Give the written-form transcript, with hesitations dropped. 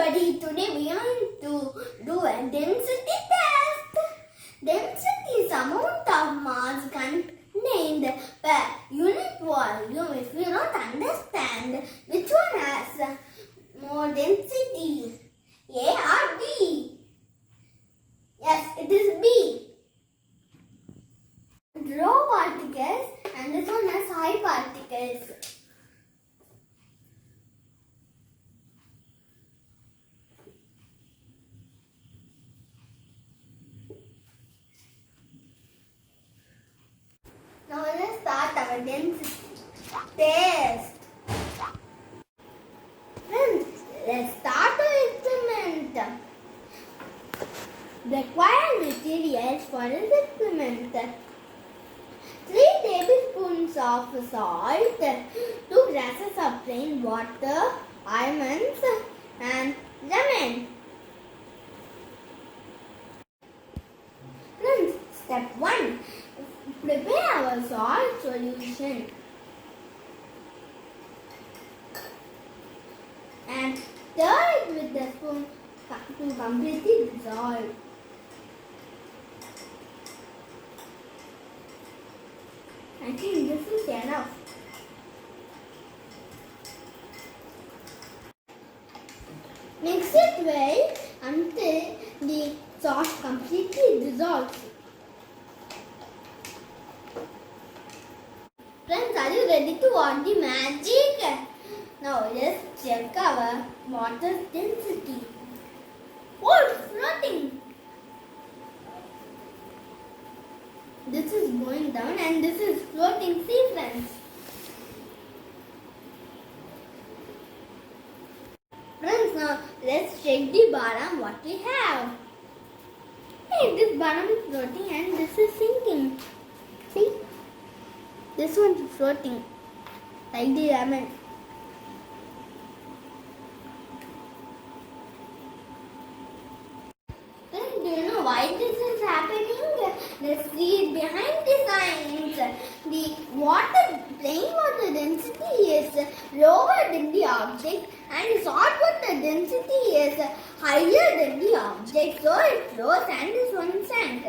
everybody, today we are going to do a density test. Density is amount of mass contained per unit volume. If you don't understand which one has more density, A or B? Yes, it is B. Low particles and this one has high particles. Now let's start our density test. Friends, let's start our experiment. Required materials for this experiment: 3 tablespoons of salt, 2 glasses of plain water, almonds and lemon. Friends, step 1. Prepare our salt solution and stir it with the spoon to completely dissolve. I think this is enough. Mix it well until the salt completely dissolves. Friends, are you ready to watch the magic? Now let's check our water density. Oh, it's floating. This is going down and this is floating. See, friends. Friends, now let's check the bottom what we have. Hey, this bottom is floating and this is sinking. See? This one is floating like the lemon. Friends, do you know why this is happening? Let's see it behind the science. The plain water density is lower than the object and salt water density is higher than the object. So it flows and this one sank.